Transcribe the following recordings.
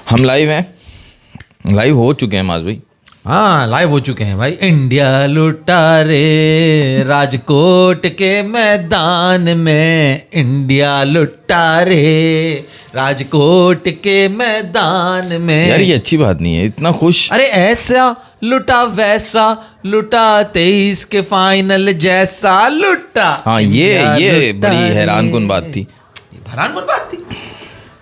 हम लाइव हैं, लाइव हो चुके हैं माज भाई। हाँ लाइव हो चुके हैं भाई। इंडिया लुटा रे राजकोट के मैदान में, इंडिया लुटा रे राजकोट के मैदान में। यार ये अच्छी बात नहीं है, इतना खुश। अरे ऐसा लुटा वैसा लुटा 23 के फाइनल जैसा लुटा। हाँ ये बड़ी हैरानकुन बात थी। हैरानकुन बात थी।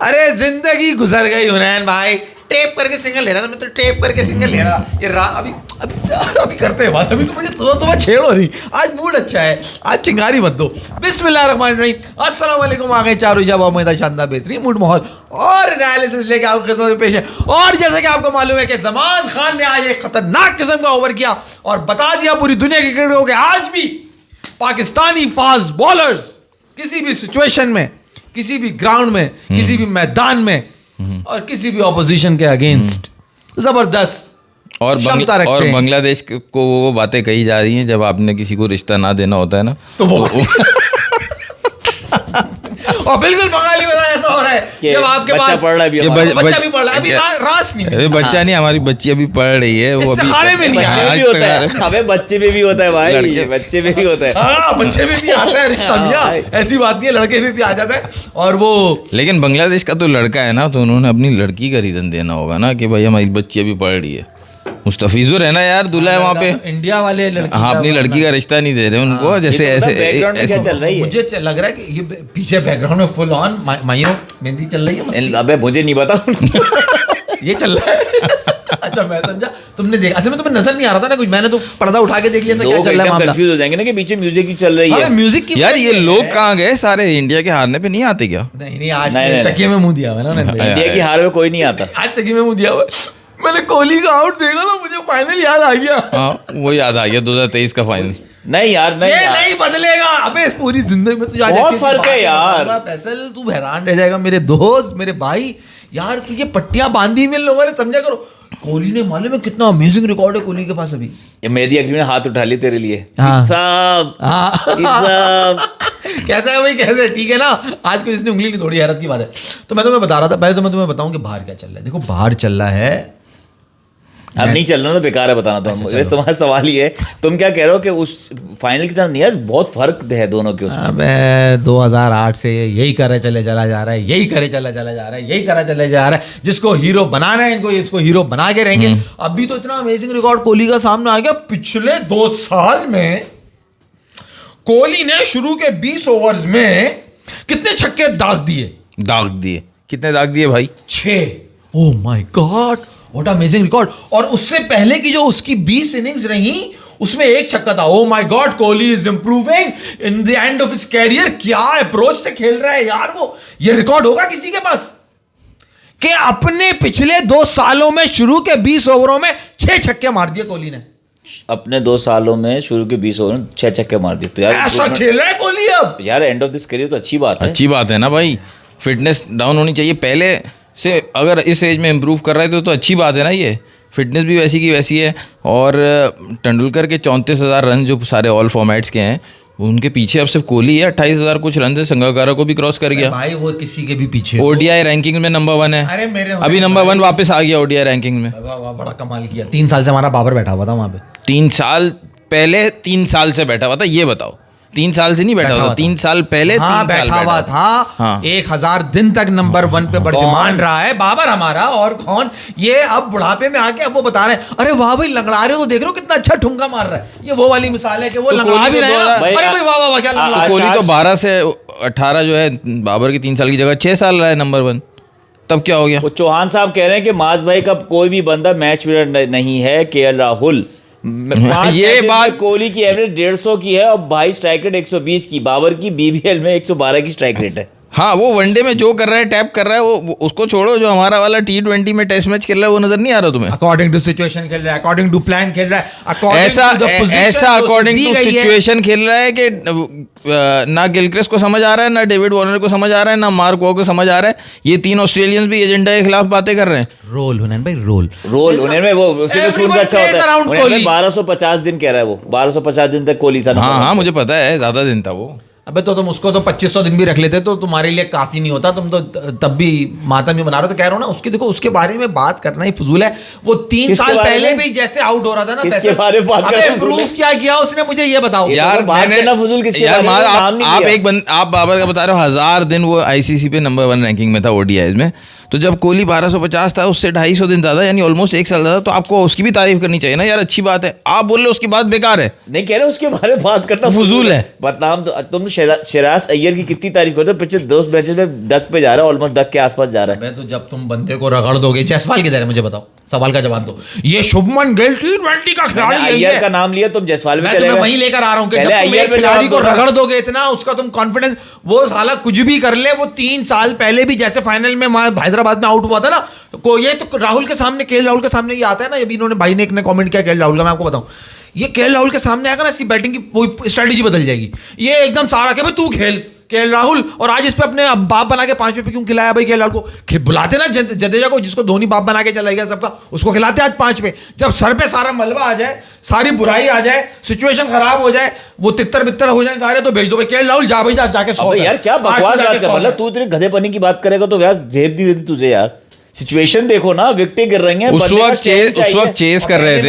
अरे जिंदगी गुजर गई हुनैन भाई। टेप करके सिंगल ले रहा था मैं, तो टेप करके सिंगल ले रहा था। ये अभी अभी अभी करते हैं बात। अभी तो मुझे सुबह सुबह छेड़ो नहीं, आज मूड अच्छा है, आज चिंगारी मत दो। बिस्मिल्लाहिर्रहमानिर्रहीम, अस्सलाम वालेकुम। आ गए चारों जब उम्मीद शानदार बेहतरीन मूड माहौल और एनालिसिस लेके आपकी खिदमत में पेश है। और जैसे कि आपको मालूम है कि ज़मान खान ने आज एक खतरनाक किस्म का ओवर किया और बता दिया पूरी दुनिया के क्रिकेट को कि आज भी पाकिस्तानी फास्ट बॉलर्स किसी भी सिचुएशन में, किसी भी ग्राउंड में, किसी भी मैदान में और किसी भी ऑपोजिशन के अगेंस्ट जबरदस्त और बांग्लादेश को वो बातें कही जा रही हैं जब आपने किसी को रिश्ता ना देना होता है ना, तो वो और बिल्कुल बंगाली में ऐसा हो रहा है जब आपके बच्चा पास पढ़ रहा है अभी, बच्चा भी पढ़ रहा है अभी, रास नहीं है। बच्चा नहीं, हमारी बच्ची अभी पढ़ रही है, वो अभी इस्तिखारे में नहीं आया। भी होता है। अबे बच्चे में भी होता है भाई, बच्चे में भी होता है। हाँ बच्चे में भी आता है रिश्ता मियां, ऐसी बात नहीं है, लड़के में भी आ जाता है। और वो लेकिन बांग्लादेश का तो लड़का है ना, तो उन्होंने अपनी लड़की का रीजन देना होगा ना कि भाई हमारी बच्ची अभी पढ़ रही है। मुस्तफिजुर है ना यार, दूल्हा है वहाँ पे। इंडिया वाले लड़की, हाँ अपनी लड़की का रिश्ता नहीं दे रहे उनको, जैसे ऐसे बैकग्राउंड में क्या चल रही है? मुझे लग रहा है कि ये पीछे बैकग्राउंड में फुल ऑन माइयों मेहंदी चल रही है। अबे मुझे नहीं पता। ये चल रहा है। अच्छा मैं समझा तुमने देखा, अच्छा मैं तुम्हें नजर नहीं आ रहा था ना कुछ, मैंने तो पर्दा उठा के देख लिया था क्या चल रहा है मामला। कंफ्यूज हो जाएंगे ना कि पीछे म्यूजिक की चल रही है। म्यूजिक की यार ये लोग कहाँ गए सारे? इंडिया के हारने पे नहीं आते क्या? नहीं आज तकिए में मुंह दिया हुआ ना, इंडिया की हार में कोई नहीं आता। आज तकिए में मुंह दिया हुआ। मैंने कोहली का आउट देखा ना, मुझे फाइनल याद आ गया। हाँ वो याद आ गया 2023 का फाइनल। नहीं यार नहीं ये यार। नहीं बदलेगा। अबे इस पूरी जिंदगी में तुझे बहुत फर्क है यार। फैसल तू हैरान रह जाएगा मेरे दोस्त, मेरे भाई। यार तू ये पट्टियां बांधी में लोगों ने, समझा करो। कोहली ने मालूम है कितना अमेजिंग रिकॉर्ड है कोहली के पास अभी। ये मेहदी अकली ने हाथ उठा ली तेरे लिए। हाँ। साहब कैसा है भाई, कैसे है? ठीक है ना, आज कोई इसने उंगली नहीं तोड़ी, हैरत की बात है। तो मैं तुम्हें बता रहा था, पहले तो मैं तुम्हें बताऊं कि बाहर क्या चल रहा है। देखो बाहर चल रहा है, अब नहीं चलना तो बेकार है बताना। तो मुझे तुम्हारा सवाल ये है, तुम क्या कह रहे हो कि उस फाइनल की तरह नहीं यार, बहुत फर्क है दोनों के उसमें। अबे 2008 से यही करे चले चला जा रहा है, यही करे चला चला जा रहा है, यही करा चले जा रहा है। जिसको हीरो बनाना है इनको, इसको हीरो बना के रहेंगे। अभी तो इतना अमेजिंग रिकॉर्ड कोहली का सामने आ गया। पिछले 2 साल में कोहली ने शुरू के 20 ओवर्स में कितने छक्के दाग दिए? कितने दाग दिए भाई? 6। ओह my God, what amazing record. और उससे पहले की जो उसकी 20 इनिंग्स रही उसमें 1 छक्का था। Oh my god, Kohli is improving in the end of his career. क्या अप्रोच से खेल रहा है यार वो। ये रिकॉर्ड होगा किसी के पास कि अपने पिछले 2 सालों में शुरू के 20 ओवरों में 6 छक्के मार दिए कोहली ने। अपने 2 सालों में शुरू के 20 ओवर में 6 छक्के मार दिए। तो यार ऐसा खेल रहा है कोहली अब यार, एंड ऑफ दिस करियर तो अच्छी बात है। अच्छी बात है ना भाई। फिटनेस डाउन होनी चाहिए पहले से, अगर इस एज में इम्प्रूव कर रहा है तो अच्छी बात है ना। ये फिटनेस भी वैसी की वैसी है। और तेंदुलकर के 34,000 रन जो सारे ऑल फॉर्मेट्स के हैं, उनके पीछे अब सिर्फ कोहली है। 28,000 कुछ रन से संगकारा को भी क्रॉस कर गया भाई। वो किसी के भी पीछे ओडीआई रैंकिंग में नंबर 1 है। अरे मेरे अभी नंबर 1 वापस आ गया ओडीआई रैंकिंग में। बड़ा कमाल किया। 3 साल से हमारा बाबर बैठा हुआ था वहां पे। 3 साल पहले 3 साल से बैठा हुआ था, ये बताओ। 3 साल से नहीं बैठा हुआ था, 3 साल पहले। हाँ, 3 साल बैठा हुआ था। हाँ। 1000 दिन तक नंबर 1 पे बर्जमान रहा है बाबर हमारा। और कौन ये अब बुढ़ापे में आके अब वो बता रहे हैं, अरे वाह भाई लंगड़ा रहे हो तो देख रहे हो कितना अच्छा ठुमका मार रहा है। ये वो वाली मिसाल है कि वो लंगड़ा भी रहे हैं। अरे भाई वाह वाह क्या लंगड़ा। कोहली तो 12 से 18 जो है, बाबर की 3 साल की जगह 6 साल रहा है नंबर 1। तब क्या हो गया? वो चौहान साहब कह रहे हैं कि माज भाई का कोई भी बंदा मैच विनर नहीं है। केएल राहुल ये बात, कोहली की एवरेज 150 की है और भाई स्ट्राइक रेट 120 की। बाबर की बीबीएल में 112 की स्ट्राइक रेट है। हाँ वो वनडे में जो कर रहा है, टैप कर रहा है, वो उसको छोड़ो। जो हमारा वाला T20 में टेस्ट मैच खेल रहा है वो नजर नहीं आ रहा तुम्हें? अकॉर्डिंग टू सिचुएशन खेल रहा है, अकॉर्डिंग टू प्लान खेल रहा है, ऐसा अकॉर्डिंग टू सिचुएशन खेल रहा है कि ना गिलक्रिस्ट को समझ आ रहा है, ना डेविड वार्नर को समझ आ रहा है, ना मार्क वॉ को समझ आ रहा है। ये 3 ऑस्ट्रेलियंस भी एजेंडा के खिलाफ बातें कर रहे हैं। रोल हुनैन भाई, रोल होने में वो उसी में स्पून का अच्छा होता है। 1250 दिन कह रहा है वो, 1250 दिन तक कोहली था। हाँ मुझे पता है, ज्यादा दिन था वो। अबे तो तुम उसको तो 2500 दिन भी रख लेते तो तुम्हारे लिए काफी नहीं होता, तुम तो तब भी मातम ही बना रहे हो। तो कह रहा हूं ना, उसके देखो उसके बारे में बात करना ही फजूल है। वो 3 किसके साल बारे पहले में? भी जैसे आउट हो रहा था ना, किसके बारे में बात करना फजूल है? प्रूफ क्या किया उसने, मुझे ये बताओ। यार बात करना फजूल किसके यार बारे में? माज, नाम नहीं आप लिया। आप बाबर का बता रहे हो 1000 दिन वो आईसीसी पे नंबर 1 रैंकिंग में था ओडीआईज में। तो जब कोहली 1250 था, उससे 250 दिन ज्यादा, यानी ऑलमोस्ट 1 साल ज्यादा, तो आपको उसकी भी तारीफ करनी चाहिए ना यार, अच्छी बात है। आप बोल रहे हो उसकी बात बेकार है, नहीं कह रहे उसके बारे में बात करना फजूल है। बदनाम तो तुम शहराज अय्यर की कितनी तारीफ करते हो, पिछले 2 मैचेस में डक पे जा रहा है, ऑलमोस्ट डक के आसपास जा रहा है। मैं तो जब तुम बंदे को रगड़ दोगे, जायसवाल किधर है मुझे बताओ, सवाल का जवाब दो। ये शुभमन गिल T20 का खिलाड़ी मैंने यही अय्यर है। का नाम लिया, तुम जायसवाल में मैं चले तुम्हें गए। वहीं लेकर आ रहा हूँ कि पहले जब तुम अय्यर एक पे खिलाड़ी जवाब को दो ना। रगड़ दोगे इतना, उसका तुम कॉन्फिडेंस, वो साला कुछ भी कर ले। वो 3 साल पहले भी जैसे फाइनल में हैदराबाद में आउट हुआ था ना, को ये तो राहुल के सामने, केएल राहुल के सामने ये आता है ना, अभी इन्होंने भाई ने एक ने कमेंट किया केएल राहुल का, मैं आपको बताऊं, ये केएल राहुल के सामने आएगा ना, इसकी बैटिंग की वो स्ट्रेटेजी बदल जाएगी। ये एकदम सारा के भाई तू खेल केएल राहुल, और आज इस पे अपने बाप बना के 5वें पे क्यों खिलाया भाई केएल राहुल को? बुलाते ना जडेजा को, जिसको धोनी बाप बना के चला गया सबका, उसको खिलाते आज 5 पे। जब सर पे सारा मलबा आ जाए, सारी बुराई आ जाए, सिचुएशन खराब हो जाए, वो तितर बितर हो जाए सारे, तो भेज दो भाई केएल राहुल, जा भाई जा, जाके सो। अबे यार क्या बकवास बात कर, मतलब तू इतने गधेपनी की बात करेगा तो यार जेब नहीं देती तुझे यार। सिचुएशन देखो ना, विकेटें गिर रही हैं, उस वक्त चेस कर रहे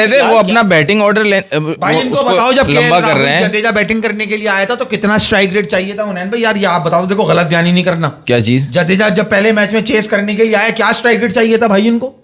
थे, वो अपना बैटिंग ऑर्डर भाई इनको बताओ, जब लंबा कर रहे हैं। जडेजा बैटिंग करने के लिए आया था तो कितना स्ट्राइक रेट चाहिए था उन्हें भाई? यार ये आप बताओ, देखो गलत बयानी नहीं करना। क्या चीज? जडेजा जब पहले मैच में चेस करने के लिए आया, क्या स्ट्राइक रेट चाहिए था भाई इनको?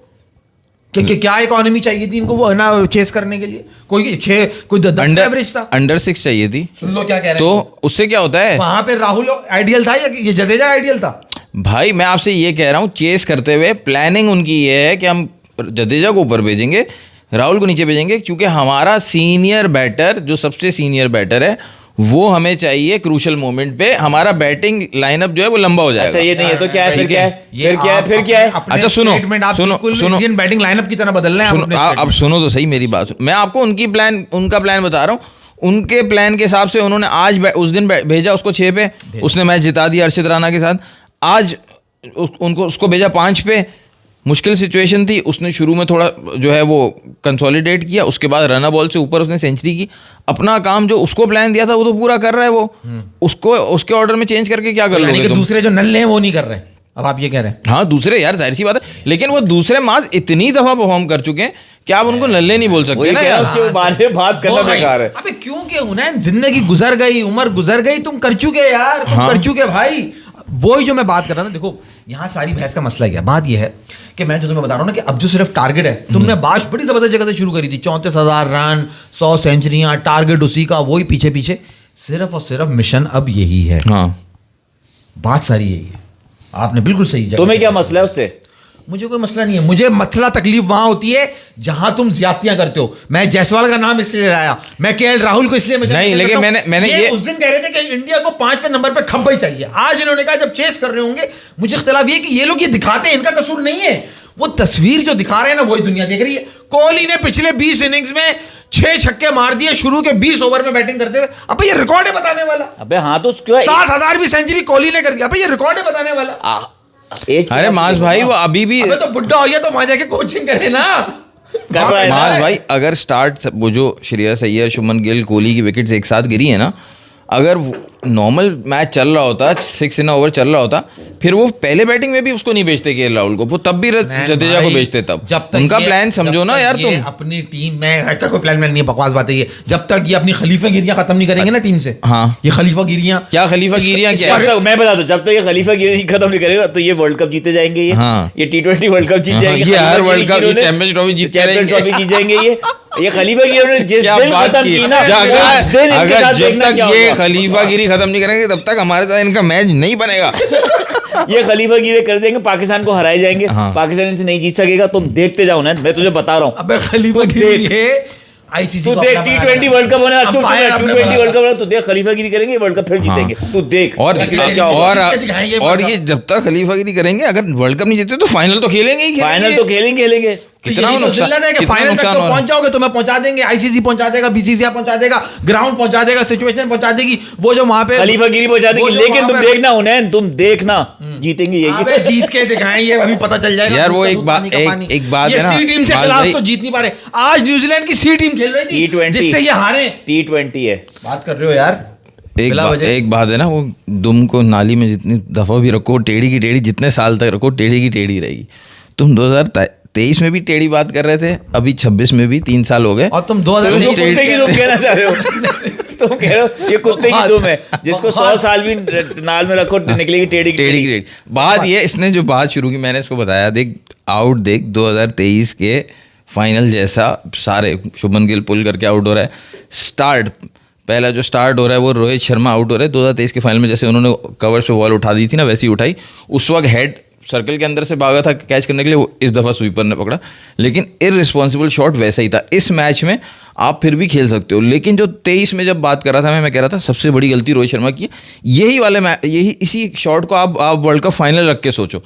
क्या इकोनॉमी चाहिए थी इनको, वो है ना चेस करने के लिए? कोई 10 एवरेज था, अंडर 6 चाहिए थी। सुन लो क्या कह रहे हैं। तो उससे क्या होता है? वहां पे राहुल आइडियल था या ये जडेजा आइडियल था? भाई मैं आपसे ये कह रहा हूँ, चेस करते हुए प्लानिंग उनकी ये है कि हम जडेजा को ऊपर भेजेंगे, राहुल को नीचे भेजेंगे, क्योंकि हमारा सीनियर बैटर, जो सबसे सीनियर बैटर है, वो हमें चाहिए क्रूशल मोमेंट पे। हमारा बैटिंग लाइनअप जो है वो लंबा हो जाएगा। अच्छा ये नहीं है तो क्या है, फिर क्या है, फिर क्या है? अच्छा सुनो इंडियन बैटिंग लाइनअप की तरह बदल रहे हैं। अब सुनो तो सही मेरी बात। मैं आपको उनका प्लान बता रहा हूँ। उनके प्लान के हिसाब से उन्होंने आज उस दिन भेजा उसको 6 पे, उसने मैच जिता दिया अर्षित राणा के साथ। आज उसको भेजा 5 पे, मुश्किल सिचुएशन थी, उसने शुरू में थोड़ा जो है वो कंसोलिडेट किया, उसके बाद रनर बॉल से ऊपर उसने सेंचुरी की। अपना काम जो उसको प्लान दिया था वो तो पूरा कर रहा है वो। उसको उसके ऑर्डर में चेंज करके क्या कर लोगे तुम? दूसरे जो नल्ले हैं वो नहीं कर रहे, अब आप ये कह रहे हैं? हाँ दूसरे यार, जाहिर सी बात है, लेकिन वो दूसरे माज इतनी दफा परफॉर्म कर चुके हैं कि आप उनको नल्ले नहीं बोल सकते ना यार। उसके बारे में बात करना बेकार है। अबे क्योंकि उन्हें जिंदगी गुजर गई, उम्र गुजर गई, तुम कर चुके यार, तुम कर चुके भाई। वही जो मैं बात कर रहा था, देखो यहाँ सारी बहस का मसला क्या है, बात यह है कि मैं जो तुम्हें बता रहा हूँ ना कि अब जो सिर्फ टारगेट है, तुमने बात बड़ी जबरदस्त जगह से शुरू करी थी, 34,000 रन, 100 सेंचुरियां, टारगेट उसी का, वही पीछे पीछे, सिर्फ और सिर्फ मिशन अब यही है। हाँ बात सारी यही है, आपने बिल्कुल सही जगह। तुम्हें क्या मसला है उससे? मुझे कोई मसला नहीं है, मुझे मसला तकलीफ वहां होती है जहां तुम ज्यादतियां करते हो। मैं जायसवाल का नाम इसलिए लाया, मैं केएल राहुल को इसलिए नहीं, लेकिन मैंने ये उस दिन कह रहे थे कि इंडिया को 5वें नंबर पे खंबा ही चाहिए। आज इन्होंने कहा जब चेस कर रहे होंगे, मुझे इख्तिलाफ ये कि ये लोग ये दिखाते हैं, इनका कसूर नहीं है, वो तस्वीर जो दिखा रहे हैं ना वही दुनिया देख रही है। कोहली ने पिछले 20 इनिंग्स में 6 छक्के मार दिए शुरू के 20 ओवर में बैटिंग करते हुए। अब ये रिकॉर्ड है बताने वाला। अबे हाँ तो 7,000 भी सेंचुरी कोहली ने कर दिया, अब ये रिकॉर्ड है बताने वाला। अरे मास भाई वो अभी भी तो बुड्ढा हो गया तो वहां जाके कोचिंग करे ना। मास भाई अगर स्टार्ट वो जो श्रेयस अय्यर, शुभमन गिल, कोहली की विकेट्स एक साथ गिरी है ना, अगर नॉर्मल मैच चल रहा होता, 6 इन ओवर चल रहा होता, फिर वो पहले बैटिंग में भी उसको नहीं भेजते केएल राहुल को, वो तब भी जडेजा को भेजते। तब जब तक उनका प्लान समझो ना यार तुम। अपनी टीम में कोई प्लान नहीं है, बकवास बात है ये। जब तक ये अपनी खलीफागिरियां खत्म नहीं करेंगे ना टीम से, हाँ ये खलीफागिरियां क्या, खलीफागिरियां क्या है? मैं बता दूं, जब तक ये खलीफागिरी खत्म नहीं करेगा तो ये वर्ल्ड कप जीते जाएंगे, ये T20 वर्ल्ड कप जीत जाएंगे, ये हर वर्ल्ड कप, चैंपियंस ट्रॉफी जीत जाएंगे। ये खलीफागिरी ने जिस दिन खत्म की ना, अगर जब तक ये खलीफागिरी खत्म नहीं करेंगे तब तक हमारे साथ इनका मैच नहीं बनेगा। ये खलीफागिरी कर देंगे, पाकिस्तान को हराए जाएंगे, पाकिस्तान इनसे नहीं जीत सकेगा। तुम देखते जाओ ना, मैं तुझे बता रहा हूँ। अबे खलीफागिरी है आईसीसी, तू देख T20 वर्ल्ड कप होने वाला, T20 वर्ल्ड कप होना, तू देख खलीफागिरी करेंगे, वर्ल्ड कप फिर जीतेंगे, तू देख। और ये जब तक खलीफागिरी करेंगे, अगर वर्ल्ड कप नहीं जीते तो फाइनल तो खेलेंगे ही, फाइनल तो खेलेंगे। कितना यही तो नुकसान, जिल्लत है कि कितना फाइनल तक नुकसान तो हो रहा है। पहुंच जाओगे, तुम्हें पहुंचा देंगे, आईसीसी पहुंचा देगा, बीसीसीआई पहुंचा देगा, ग्राउंड पहुंचा देगा, सिचुएशन पहुंचा देगी, वो जो वहां पे खलीफागिरी पहुंचा वो देगी। जो लेकिन वहाँ तुम पे- देखना हुनैन, तुम देखना जीतेंगे यही। अबे जीत के दिखाएं, ये अभी पता चल जाएगा। यार, वो दूध का एक दूध, बात- पानी का एक- पानी। एक बात ये है ना, सी टीम से माल खिलाफ भाई- तो जीत नहीं पा रहे। आज न्यूजीलैंड की सी टीम खेल रही थी T20 जिससे ये हारे। T20 है। बात कर रहे हो यार, बिला वजह। एक बात है ना, वो दुम को नाली में जितनी दफा भी रखो, टेढ़ी की टेढ़ी जितने साल तक रखो, टेढ़ी की टेढ़ी रहेगी। तुम 2023 में भी टेढ़ी बात कर रहे थे, अभी 26 में भी 3 साल हो गए। और तुम तुम 2000 इसको टेढ़ी- कुत्ते की दुम कहना चाह रहे हो। तुम कह रहे हो ये कुत्ते की दुम है, जिसको 100 साल भी नाल में रखो निकलेगी टेढ़ी की टेढ़ी की टेढ़ी। बात ये, इसने जो बात शुरू की, मैंने इसको बताया, देख 2023 के फाइनल जैसा, सारे शुभमन गिल पुल करके आउट हो रहा है, स्टार्ट पहला जो स्टार्ट हो रहा है वो रोहित शर्मा आउट हो रहा है। 2023 के फाइनल में जैसे उन्होंने कवर से बॉल उठा दी थी ना, वैसी उठाई, उस वक्त हेड सर्कल के अंदर से भागा था कैच करने के लिए, वो इस दफ़ा स्वीपर ने पकड़ा, लेकिन इररिस्पॉन्सिबल शॉट वैसा ही था। इस मैच में आप फिर भी खेल सकते हो, लेकिन जो 23 में जब बात कर रहा था मैं कह रहा था सबसे बड़ी गलती रोहित शर्मा की, यही वाले यही इसी शॉट को आप वर्ल्ड कप फाइनल रख के सोचो।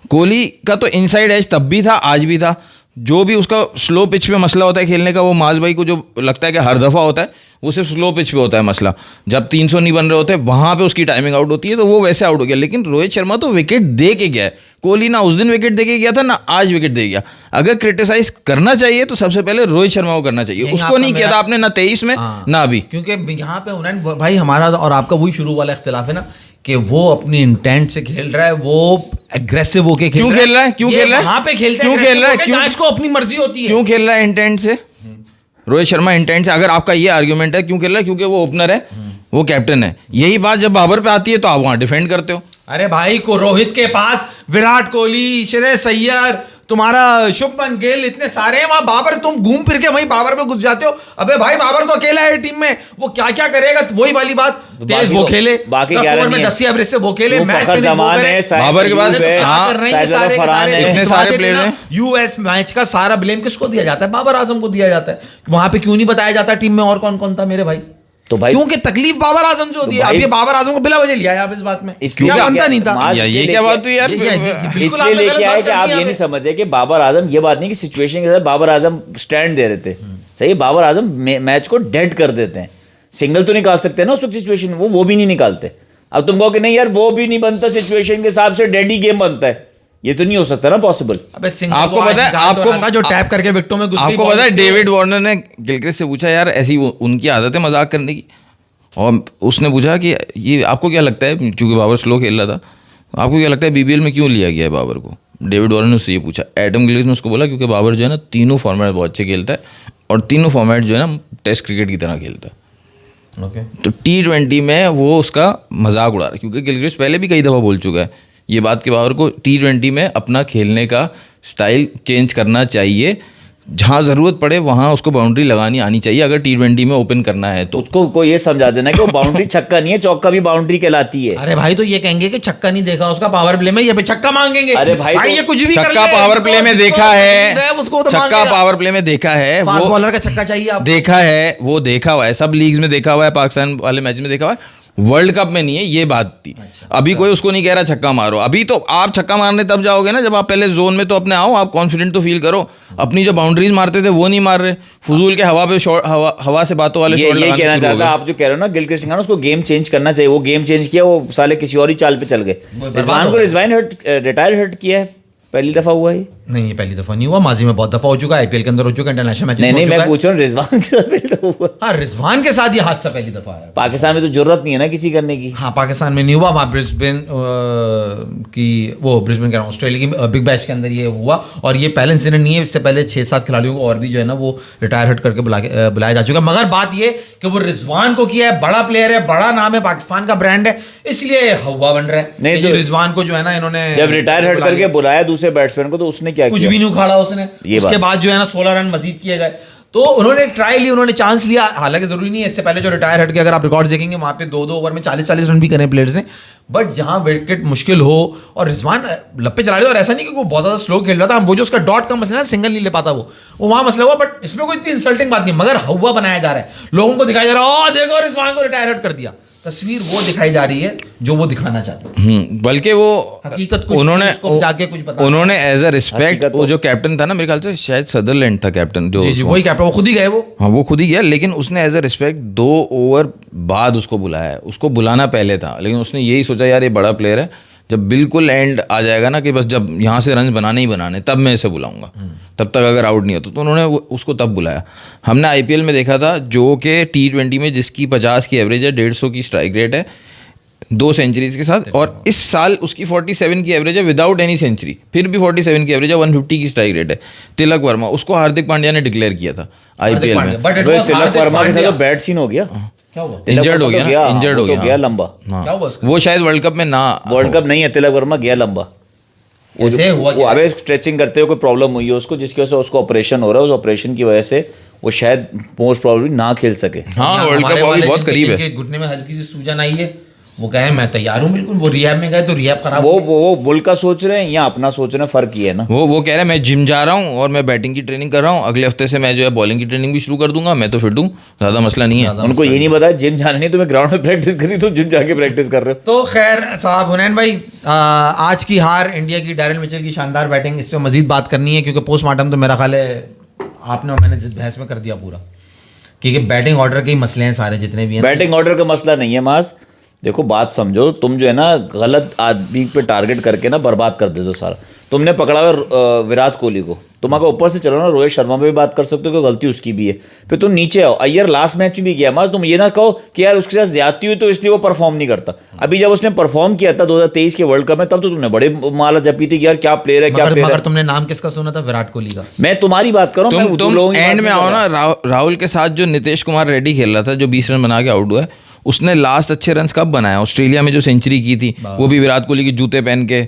कोहली का तो इनसाइड एज तब भी था, आज भी था। जो भी उसका स्लो पिच पे मसला होता है खेलने का, वो माज भाई को जो लगता है कि हर दफ़ा होता है, वो सिर्फ स्लो पिच पे होता है मसला। जब 300 नहीं बन रहे होते, वहाँ पे उसकी टाइमिंग आउट होती है, तो वो वैसे आउट हो गया। लेकिन रोहित शर्मा तो विकेट दे के गया है। कोहली ना उस दिन विकेट दे के गया था, ना आज विकेट दे गया। अगर क्रिटिसाइज करना चाहिए तो सबसे पहले रोहित शर्मा को करना चाहिए। यही उसको आपका नहीं किया था आपने, ना 23 में हाँ। ना अभी। क्योंकि यहाँ पे उन्होंने भाई, हमारा और आपका वही शुरू वाला इख्तिलाफ है ना, कि वो अपनी इंटेंट से खेल रहा है, वो एग्रेसिव होके क्यों खेल रहा है? क्यों खेल रहा है? वहां पे खेलते क्यों खेल रहा है? क्यों इसको अपनी मर्जी होती है। क्यों खेल रहा है इंटेंट से? रोहित शर्मा इंटेंट से, अगर आपका ये आर्ग्यूमेंट है, क्यों खेल रहा है? क्योंकि वो ओपनर है, वो कैप्टन है। यही बात जब बाबर पे आती है तो आप वहां डिफेंड करते हो। अरे भाई को रोहित के पास विराट कोहली, श्रेयस अय्यर, तुम्हारा शुभमन गिल, इतने सारे हैं वहां। बाबर, तुम घूम फिर के वहीं बाबर पे घुस जाते हो। अबे भाई, बाबर तो अकेला है टीम में, वो क्या क्या करेगा? वही वाली बात, तेज वो खेले, बाकी 10 ग्यारह ओवर में नहीं है। 10 एवरेज से वो खेले, वो मैच फखर में नहीं वो जमान करे। है, बाबर के पास, है, हाँ, कर रहे हैं साजिद सारे के फरहान सारे। है। इतने सारे प्लेयर हैं। यूएस मैच का सारा ब्लेम किसको दिया जाता है? बाबर आजम को दिया जाता है। वहां पे क्यों नहीं बताया जाता टीम में और कौन कौन था मेरे भाई? तो भाई क्योंकि तकलीफ बाबर आजम से होती है। अब भाई- ये बाबर आजम को बिला वजह लिया है आप इस बात में, इसलिए क्या बनता नहीं था। मार्च या इसलिए ये क्या लेके- बात हुई यार? बिल्कुल इसलिए आपने लेके गलत आए बात कि कर आप दी ये यहाँ नहीं पे। समझे कि बाबर आजम, ये बात नहीं कि सिचुएशन के साथ बाबर आजम स्टैंड दे रहे थे। सही, बाबर आजम मैच को डेड कर देते हैं। सिंगल तो निकाल सकते हैं ना उस वक्त सिचुएशन, वो भी नहीं निकालते। अब तुम कहो कि नहीं यार वो भी नहीं बनता, सिचुएशन के हिसाब से डेड ही गेम बनता है, ये तो नहीं हो सकता ना पॉसिबल। अबे सिंगल आपको को आज पता है, निकाल तो आपको- रहा था, जो टैप करके विकेटों में घुस गई आपको बॉल पता है, उसकी। डेविड वार्नर ने गिलक्रिस्ट से पूछा यार ऐसी उनकी आदत है मजाक करने की, और उसने पूछा कि ये आपको क्या लगता है, क्योंकि बाबर स्लो खेल रहा था, आपको क्या लगता है बीबीएल में क्यों लिया गया है बाबर को? डेविड वार्नर ने उससे ये पूछा। एडम गिलक्रिस्ट ने उसको बोला क्योंकि बाबर जो है ना तीनों फॉर्मेट बहुत अच्छे खेलता है, और तीनों फॉर्मेट जो है ना टेस्ट क्रिकेट की तरह खेलता है। तो T20 में वो उसका मजाक उड़ा रहा है, क्योंकि गिलक्रिस्ट पहले भी कई दफ़ा बोल चुका है ये बात कि बाबर को T20 में अपना खेलने का स्टाइल चेंज करना चाहिए, जहाँ ज़रूरत पड़े वहाँ उसको बाउंड्री लगानी आनी चाहिए, अगर T20 में ओपन करना है तो। उसको को ये समझा देना कि वो बाउंड्री छक्का नहीं है, चौका भी बाउंड्री कहलाती है। अरे भाई, तो ये कहेंगे कि छक्का नहीं देखा उसका पावर प्ले में, ये पे छक्का मांगेंगे। अरे भाई, तो ये कुछ भी कर छक्का ले, पावर प्ले में जिसको देखा पसंद है, उसको तो छक्का मांगेगा। पावर प्ले में देखा है, फास्ट वो बॉलर का छक्का चाहिए आपको। देखा है, वो देखा हुआ है, सब लीग्स में देखा हुआ है, पाकिस्तान वाले मैच में देखा हुआ है, वर्ल्ड कप में नहीं है, ये बात थी। अभी कोई उसको नहीं कह रहा छक्का मारो, अभी तो आप छक्का मारने तब जाओगे ना जब आप पहले जोन में तो अपने आओ, आप कॉन्फिडेंट तो फील करो। अपनी जो बाउंड्रीज मारते थे वो नहीं मार रहे, फजूल के हवा पे शॉट, हवा से बातों वाले ये शॉट लगाने कहना शुरू हो चाहता गए। आप जो कह रहे हो ना गिलक्रिस्ट सिंह, उसको गेम चेंज करना चाहिए। वो गेम चेंज किया, वो साले किसी और ही चाल पे चल गए। रिजवान को रिटायर हर्ट किया है, पहली दफा हुआ है। नहीं, ये पहली दफा नहीं हुआ, माजी में बहुत दफा हो चुका है, आईपीएल के अंदर हो चुका है, इंटरनेशनल मैच नहीं, मैं पूछ रहा हूँ रिजवान के साथ पहली दफा हुआ। हाँ, रिजवान के साथ ये हादसा पहली दफा है। पाकिस्तान में तो जरूरत नहीं है ना किसी करने की। हाँ, पाकिस्तान में नहीं हुआ, वहाँ ब्रिस्बेन की, वो ब्रिस्बेन कह रहा हूँ, ऑस्ट्रेलिया की बिग बैश के अंदर ये हुआ। और ये पहले इंसिडेंट नहीं है, इससे पहले 6-7 खिलाड़ियों को और भी जो है ना वो रिटायर हट करके बुलाया जा चुका है। मगर बात ये कि वो रिजवान को किया है, बड़ा प्लेयर है, बड़ा नाम है, पाकिस्तान का ब्रांड है, इसलिए हवा बन रहा है। नहीं ये तो रिजवान को जो है ना इन्होंने जब रिटायर हट करके बुलाया दूसरे बैट्समैन को, तो उसने क्या कुछ किया? भी नहीं उखाड़ा उसने। ये उसके बात। बाद जो है ना 16 रन मजीद किए गए, तो उन्होंने ट्राई ली, उन्होंने चांस लिया। हालांकि जरूरी नहीं है, इससे पहले जो रिटायर हट के अगर आप रिकॉर्ड देखेंगे वहां पे 2-2 ओवर में 40-40 रन भी करे प्लेयर्स ने। बट जहां विकेट मुश्किल हो और रिजवान लप्पे चला रहे, और ऐसा नहीं कि वो बहुत ज्यादा स्लो खेल रहा था, वो जो उसका डॉट का मसला है, सिंगल नहीं ले पाता वो वहां मसला हुआ। बट इसमें कोई इतनी इंसल्टिंग बात नहीं, मगर हवा बनाया जा रहा है, लोगों को दिखाया जा रहा है, देखो रिजवान को रिटायर हट कर दिया। तस्वीर वो दिखाई जा रही है जो वो दिखाना चाहते हैं। बल्कि वो हकीकत कुछ उन्होंने उसको जाके कुछ बता उन्होंने एज अ रिस्पेक्ट हकीकत वो जो कैप्टन था ना, मेरे ख्याल से शायद सदरलैंड था कैप्टन जो, जी वही कैप्टन, वो खुद ही गए वो। हाँ वो खुद ही गया, लेकिन उसने एज अ रिस्पेक्ट 2 ओवर बाद उसको बुलाया है। उसको बुलाना पहले था, लेकिन उसने यही सोचा यार ये बड़ा प्लेयर है, जब बिल्कुल एंड आ जाएगा ना कि बस जब यहाँ से रन बनाने ही बनाने, तब मैं इसे बुलाऊंगा, तब तक अगर आउट नहीं होता तो उन्होंने उसको तब बुलाया। हमने आईपीएल में देखा था जो कि T20 में जिसकी 50 की एवरेज है, 150 की स्ट्राइक रेट है 2 सेंचुरीज के साथ, और इस साल उसकी 47 की एवरेज है विदाउट एनी सेंचुरी, फिर भी 47 की एवरेज है, 150 की स्ट्राइक रेट है। तिलक वर्मा, उसको हार्दिक पांड्या ने डिक्लेयर किया था आईपीएल में। तिलक वर्मा के साथ तो बैड सीन हो गया, क्या हुआ? इंजर्ड हो गया, इंजर्ड हो गया लंबा। हाँ। क्या हुआ उसका? वो शायद वर्ल्ड कप में ना, वर्ल्ड कप नहीं है, तिलक वर्मा गया लंबा। ऐसे हुआ वो अबे स्ट्रेचिंग करते हुए कोई प्रॉब्लम हुई है उसको, जिसकी वजह से उसको ऑपरेशन हो रहा है। उस ऑपरेशन की वजह से वो शायद मोस्ट प्रॉब्लली ना खेल सके। हाँ वर्ल्ड कप अभी बहुत करीब है। घुटने में हल्की सी सूजन आई है, वो कहे मैं तैयार हूँ बिल्कुल। वो रिहैब में गए तो रिहैब खराब। वो बुल का सोच रहे हैं या अपना सोच रहे हैं, फर्क ये है ना। वो कह रहे हैं मैं जिम जा रहा हूँ और मैं बैटिंग की ट्रेनिंग कर रहा हूँ, अगले हफ्ते से मैं जो है बॉलिंग की ट्रेनिंग भी शुरू कर दूंगा, मैं तो फिट हूँ, ज़्यादा मसला नहीं है। उनको ये नहीं पता जिम जाना नहीं, तुम्हें ग्राउंड में प्रैक्टिस करनी, तो जिम जाके प्रैक्टिस कर रहे हो। तो खैर साहब हुनैन भाई, आज की हार इंडिया की, डैरेन मिचेल की शानदार बैटिंग, इस पर मजीद बात करनी है क्योंकि पोस्टमार्टम तो मेरा ख्याल है आपने और मैंने बहस में कर दिया पूरा, क्योंकि बैटिंग ऑर्डर के ही मसले हैं सारे जितने भी हैं। बैटिंग ऑर्डर का मसला नहीं है मास, देखो बात समझो, तुम जो है ना गलत आदमी पे टारगेट करके ना बर्बाद कर देते हो सारा। तुमने पकड़ा हुआ विराट कोहली को, तुम अगर ऊपर से चलो ना रोहित शर्मा पे भी बात कर सकते हो कि गलती उसकी भी है, फिर तुम नीचे आओ। अय्यर लास्ट मैच में भी गया मास, तुम ये ना कहो कि यार उसके साथ ज्यादती हुई तो इसलिए वो परफॉर्म नहीं करता। अभी जब उसने परफॉर्म किया था 2023 के वर्ल्ड कप में, तब तो तुमने बड़े माला जपी थी कि यार क्या प्लेयर है, क्या प्लेयर है। तुमने नाम किसका सुना था? विराट कोहली का। मैं तुम्हारी बात कर रहा हूँ, तुम एंड में आओ ना। राहुल के साथ जो नीतीश कुमार रेड्डी खेल रहा था, जो 20 रन बना के आउट हुआ है, उसने लास्ट अच्छे रन्स कब बनाया? ऑस्ट्रेलिया में जो सेंचुरी की थी, वो भी विराट कोहली के जूते पहन के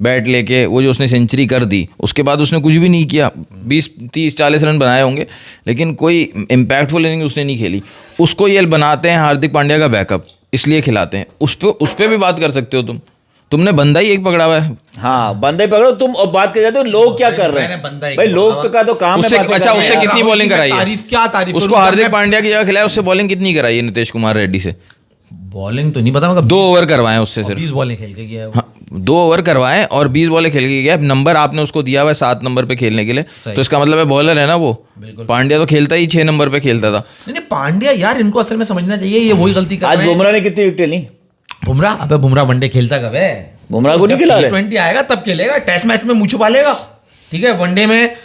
बैट लेके, वो जो उसने सेंचुरी कर दी, उसके बाद उसने कुछ भी नहीं किया। 20 30 40 रन बनाए होंगे, लेकिन कोई इम्पैक्टफुल इनिंग उसने नहीं खेली। उसको ये बनाते हैं हार्दिक पांड्या का बैकअप, इसलिए खिलाते हैं। उस पर भी बात कर सकते हो तुमने बंदा ही एक पकड़ा हुआ है। हाँ बंदा ही पकड़ो तुम, और बात कर जाते हो लोग क्या कर रहे हैं भाई, लोग तो का तो काम है। अच्छा उससे कितनी बॉलिंग कराई है? क्या तारीफ? उसको हार्दिक पांड्या की जगह खिलाया, उससे बॉलिंग कितनी कराई है नीतीश कुमार रेड्डी से? बॉलिंग तो नहीं पता, मगर 2 ओवर करवाए उससे सिर्फ, 20 बॉलें खेल के गया है। हाँ 2 ओवर करवाए और 20 बॉलें खेल के गया। नंबर आपने उसको दिया हुआ है 7 नंबर पे खेलने के लिए, तो इसका मतलब है बॉलर है ना वो। पांड्या तो खेलता ही 6 नंबर पे खेलता था। नहीं पांड्या यार, इनको असल में समझना चाहिए, ये वही गलती कर रहे हैं। आज बुमराह ने कितनी विकेट ली? बुमराह, अबे बुमराह वनडे खेलता कब है? बुमराह को नहीं खिला रहे। T20 आएगा तब खेलेगा, टेस्ट मैच में मुंह छुपा लेगा, ठीक है। वनडे में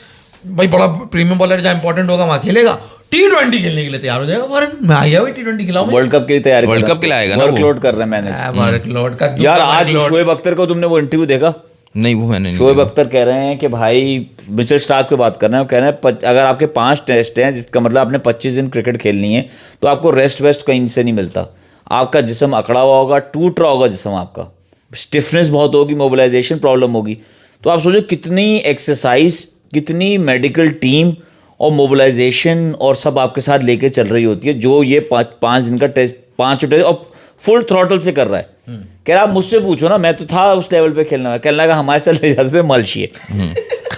भाई बड़ा प्रीमियम बॉलर जहाँ इंपॉर्टेंट होगा वहां खेलेगा। T20 खेलने के लिए तैयार हो जाएगा फौरन। मैं आ गया भाई T20 खिलाऊं। वर्ल्ड कप के लिए तैयारी, वर्ल्ड कप के लिए आएगा ना, वर्कलोड कर रहे हैं मैनेज। वर्कलोड का यार आज शोएब अख्तर को तुमने वो इंटरव्यू देखा? नहीं वो मैंने नहीं शोएब अख्तर कह रहे हैं कि भाई मिचेल स्टार्क पे बात कर रहे हैं, कह रहे हैं अगर आपके 5 टेस्ट हैं, जिसका मतलब आपने 25 दिन क्रिकेट खेलनी है, तो आपको रेस्ट वेस्ट कहीं से नहीं मिलता। आपका जिस्म अकड़ा हुआ होगा, टूट रहा होगा जिस्म आपका, स्टिफनेस बहुत होगी, मोबिलाइजेशन प्रॉब्लम होगी। तो आप सोचो कितनी एक्सरसाइज, कितनी मेडिकल टीम और मोबिलाइजेशन और सब आपके साथ लेके चल रही होती है, जो ये 5 दिन का टेस्ट, 5 टेस्ट और फुल थ्रॉटल से कर रहा है। कह रहा आप मुझसे पूछो ना, मैं तो था उस लेवल पे खेलने वाला। कहने लगा हमारे साथ ले जाते थे मालशी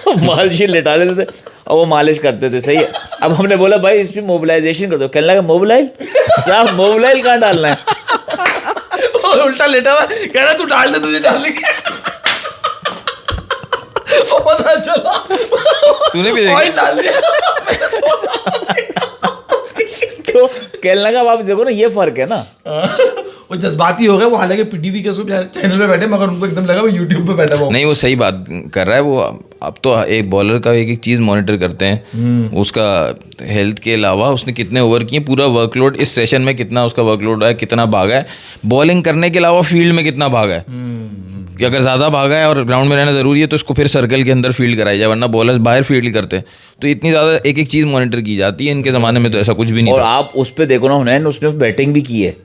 मालशी लेटा देते थे और वो मालिश करते थे, सही है। अब हमने बोला भाई इस पर मोबिलाइजेशन कर दो। कहने लगा मोबिलाइल साहब, मोबिलाइल कहाँ डालना है? उल्टा लेटा हुआ कह रहा तू डाल दे, तुझे डालने के। वो पता चला तूने भी देखा? डाल दिया। तो कहने लगा आप देखो ना, ये फर्क है ना। वो जज्बाती हो गए वो, हालांकि पीटीवी के चैनल पे बैठे, मगर उनको एकदम लगा वो यूट्यूब पे बैठा हुआ। नहीं वो सही बात कर रहा है वो। अब तो एक बॉलर का एक चीज़ मॉनिटर करते हैं, उसका हेल्थ के अलावा उसने कितने ओवर किए, पूरा वर्कलोड इस सेशन में कितना उसका वर्कलोड है, कितना भागा है, बॉलिंग करने के अलावा फील्ड में कितना भागा है। कि अगर ज़्यादा भागा है और ग्राउंड में रहना ज़रूरी है तो इसको फिर सर्कल के अंदर फील्ड कराई जाए, वरना बॉलर्स बाहर फील्ड करते हैं। तो इतनी ज़्यादा एक एक चीज़ मॉनिटर की जाती है। इनके ज़माने में तो ऐसा कुछ भी नहीं और था। आप उस पर देखो ना हुनैन, उसने बैटिंग भी की है,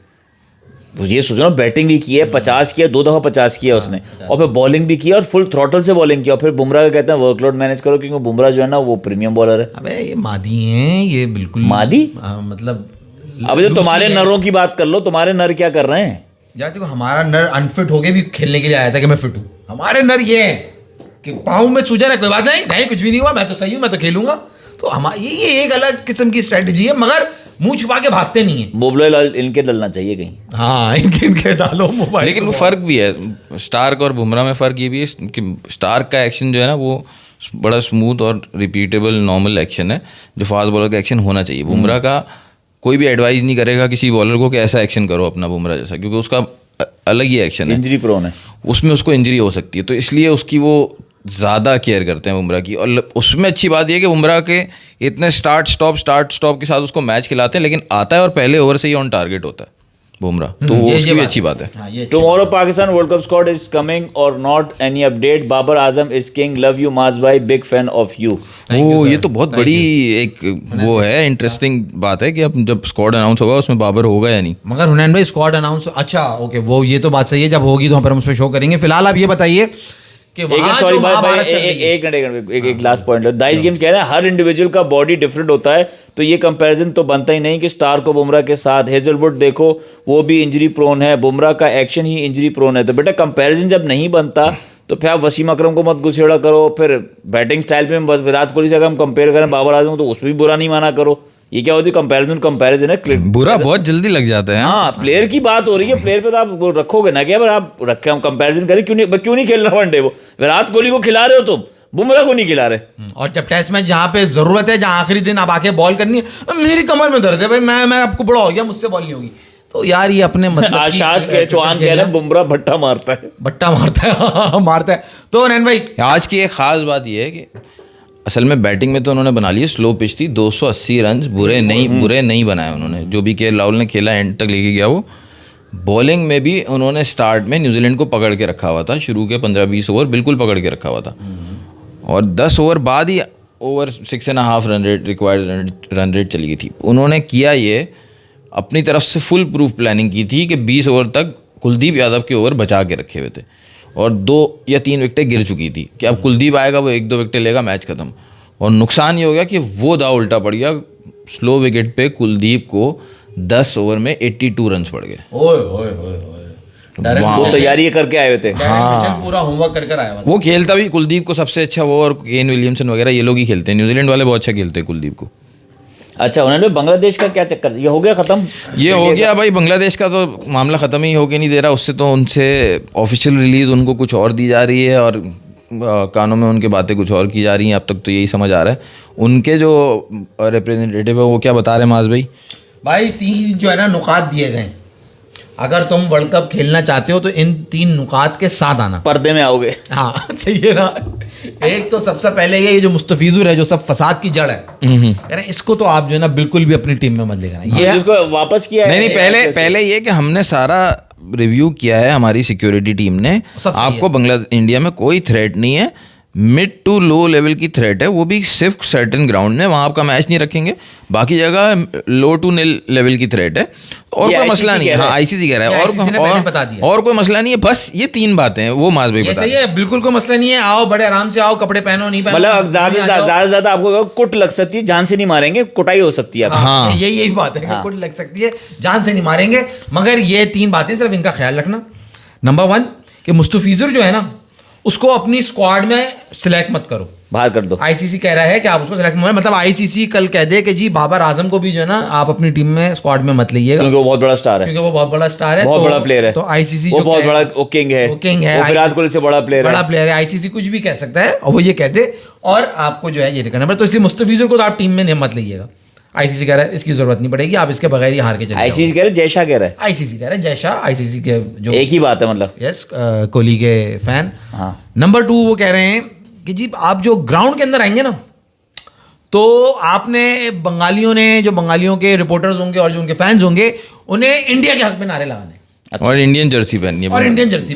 ये सोचो ना, बैटिंग भी की है, 50 किया, 2 दफ़ा 50 किया उसने, और फिर बॉलिंग भी किया और फुल थ्रॉटल से बॉलिंग किया। और फिर बुमराह का कहते हैं वर्कलोड मैनेज करो, क्योंकि बुमराह जो है ना वो प्रीमियम बॉलर है। अबे ये मादी हैं, ये बिल्कुल मादी? मतलब अब जो तुम्हारे नरों की बात कर लो, तुम्हारे नर क्या कर रहे हैं? यार देखो, हमारा नर अनफिट होके भी खेलने के लिए आया था कि मैं फिट हूँ। हमारे नर ये है कि पाँव में सूजन है, कोई बात नहीं, कुछ भी नहीं हुआ, मैं तो सही हूँ, मैं तो खेलूंगा। तो हमारा ये एक अलग किस्म की स्ट्रेटजी है। मगर मुंह छुपा के भागते नहीं है। मोबाइल इनके डलना चाहिए कहीं। हाँ, इनके डालो मोबाइल। लेकिन वो फ़र्क भी है स्टार्क और बुमराह में, फ़र्क ये भी है कि स्टार्क का एक्शन जो है ना वो बड़ा स्मूथ और रिपीटेबल नॉर्मल एक्शन है जो फास्ट बॉलर का एक्शन होना चाहिए। बुमराह का कोई भी एडवाइस नहीं करेगा किसी बॉलर को कि ऐसा एक्शन करो अपना बुमराह जैसा, क्योंकि उसका अलग ही एक्शन है, इंजरी प्रोन है, उसमें उसको इंजरी हो सकती है, तो इसलिए उसकी वो ज़्यादा केयर करते हैं बुमराह की। और उसमें अच्छी बात यह है कि बुमराह के इतने स्टार्ट स्टॉप के साथ उसको मैच खिलाते हैं, लेकिन आता है और पहले ओवर से ही ऑन टारगेट होता है बुमराह, तो वो उसकी भी अच्छी बात है। Tomorrow Pakistan world cup squad is coming और not any update? Babar Azam is king, love you Maaz भाई, बिग फैन ऑफ यू। वो ये तो बहुत बड़ी एक वो है, इंटरेस्टिंग बात है कि अब जब स्क्वाड अनाउंस होगा उसमें बाबर होगा या नहीं। मगर हुनैन भाई स्क्वाड अनाउंस, अच्छा ओके, वो ये तो बात सही है, जब होगी तो हम उस पर शो करेंगे। फिलहाल आप ये बताइए कि सॉरी एक लास्ट पॉइंट है। दाइस गेम कह रहे हैं हर इंडिविजुअल का बॉडी डिफरेंट होता है, तो ये कंपैरिजन तो बनता ही नहीं कि स्टार को बुमराह के साथ। हेजलवुड देखो वो भी इंजरी प्रोन है, बुमराह का एक्शन ही इंजरी प्रोन है। तो बेटा कंपैरिजन जब नहीं बनता तो फिर आप वसीम अकरम को मत गुस्सेड़ा करो, फिर बैटिंग स्टाइल पे विराट कोहली से अगर हम कंपेयर करें बाबर आजम तो उसमें भी बुरा नहीं माना करो। ये क्या होती है कंपैरिजन है, बुरा बहुत जल्दी लग जाता है। हाँ, प्लेयर की बात हो रही है, प्लेयर पे तो आप वो रखोगे ना कि आप रखे, हम कंपैरिजन करें क्यों नहीं खेल रहा वनडे? वो विराट कोहली को खिला रहे हो तुम, बुमराह को नहीं खिला रहे। और जब टेस्ट मैच जहाँ पे जरूरत है, जहाँ आखिरी दिन आप आके बॉल करनी है, मेरी कमर में दर्द है भाई, मैं आपको बड़ा हो गया, मुझसे बॉल नहीं होगी, तो यार ये अपने मतलब आशास के चौहान कह रहे हैं बुमराह भट्टा मारता है मारता है। तो नैन भाई आज की एक खास बात यह है कि असल में बैटिंग में तो उन्होंने बना ली, स्लो पिच थी, 280 रन बुरे नहीं बनाए उन्होंने, जो भी केएल राहुल ने खेला एंड तक लेके गया वो। बॉलिंग में भी उन्होंने स्टार्ट में न्यूजीलैंड को पकड़ के रखा हुआ था, शुरू के 15-20 ओवर बिल्कुल पकड़ के रखा हुआ था, और 10 ओवर बाद ही over 6.5 run rate required run rate चली गई थी। उन्होंने किया ये अपनी तरफ से फुल प्रूफ प्लानिंग की थी कि 20 ओवर तक कुलदीप यादव के ओवर बचा के रखे हुए थे, और 2 या 3 विकेटें गिर चुकी थी कि अब कुलदीप आएगा वो 1-2 विकेटें लेगा, मैच खत्म। और नुकसान ये हो गया कि वो दाव उल्टा पड़ गया, स्लो विकेट पे कुलदीप को 10 ओवर में 82 रन पड़ गए। वो तैयारी करके आए हुए थे, पूरा होमवर्क कर आया हुआ। वो खेलता भी कुलदीप को सबसे अच्छा वो, और केन विलियमसन वगैरह ये लोग ही खेलते हैं, न्यूजीलैंड वाले बहुत अच्छा खेलते हैं कुलदीप को। अच्छा, उन्होंने बांग्लादेश का क्या चक्कर, ये हो गया खत्म? ये हो गया भाई, बांग्लादेश का तो मामला ख़त्म ही होके नहीं दे रहा, उससे तो उनसे ऑफिशियल रिलीज़ उनको कुछ और दी जा रही है और कानों में उनके बातें कुछ और की जा रही हैं, अब तक तो यही समझ आ रहा है। उनके जो रिप्रेजेंटेटिव है वो क्या बता रहे हैं माज भाई? भाई 3 जो है ना नुकात दिए गए, अगर तुम वर्ल्ड कप खेलना चाहते हो तो इन 3 नुकात के साथ आना, पर्दे में आओगे। हाँ सही है ना। एक तो सबसे पहले ये जो मुस्तफिजुर है, जो सब फसाद की जड़ है, यार इसको तो आप जो है ना बिल्कुल भी अपनी टीम में मत लेकर आना। ये जिसको वापस किया है, नहीं पहले ये कि हमने सारा रिव्यू किया है, हमारी सिक्योरिटी टीम ने, आपको इंडिया में कोई थ्रेट नहीं है, मिड टू लो लेवल की थ्रेट है, वो भी सिर्फ सर्टेन ग्राउंड में, वहाँ आपका मैच नहीं रखेंगे, बाकी जगह लो टू नील लेवल की थ्रेट है, और कोई मसला नहीं है। हाँ, आईसीसी कह रहा है, और कोई मसला नहीं है, बस ये 3 बातें हैं, वो माज भाई बता सही है, बिल्कुल कोई मसला नहीं है, आओ बड़े आराम से आओ, कपड़े पहनो नहीं पहनो, मतलब ज्यादा से ज्यादा आपको कुट लग सकती है, जान से नहीं मारेंगे, कुटाई हो सकती है। हाँ, यही बात है, कुट लग सकती है, जान से नहीं मारेंगे, मगर ये 3 बातें सिर्फ इनका ख्याल रखना। नंबर 1 कि मुस्तफिजुर जो है ना उसको अपनी स्क्वाड में सिलेक्ट मत करो, बाहर कर दो। आईसीसी कह रहा है कि आप उसको सिलेक्ट मत, मतलब आईसीसी कल कह दे कि जी बाबर आजम को भी जो है ना आप अपनी टीम में स्क्वाड में मत लीजिएगा, क्योंकि वो बहुत बड़ा स्टार है, बहुत बड़ा प्लेयर है, तो आईसीसी वो बहुत बड़ा किंग है, विराट कोहली से बड़ा प्लेयर है, आईसीसी कुछ भी कह सकता है और वो ये कहते, और आपको जो है ये करना पड़ेगा। तो इसलिए मुस्तफिजुर को तो आप टीम में मत लीजिएगा, आईसीसी कह रहा है इसकी जरूरत नहीं पड़ेगी, आप इसके बगैर ही हार के चले। आईसीसी कह रहे हैं, जयशाह कह रहा है, आईसीसी कह रहा है जयशाह, आईसीसी के जो एक ही बात है, मतलब यस कोहली के फैन। हाँ। नंबर 2 वो कह रहे हैं कि जी आप जो ग्राउंड के अंदर आएंगे ना, तो आपने बंगालियों के रिपोर्टर्स होंगे और जो उनके फैंस होंगे, उन्हें इंडिया के हक में नारे लगाने, अच्छा। और इंडियन जर्सी पहननी है, और इंडियन जर्सी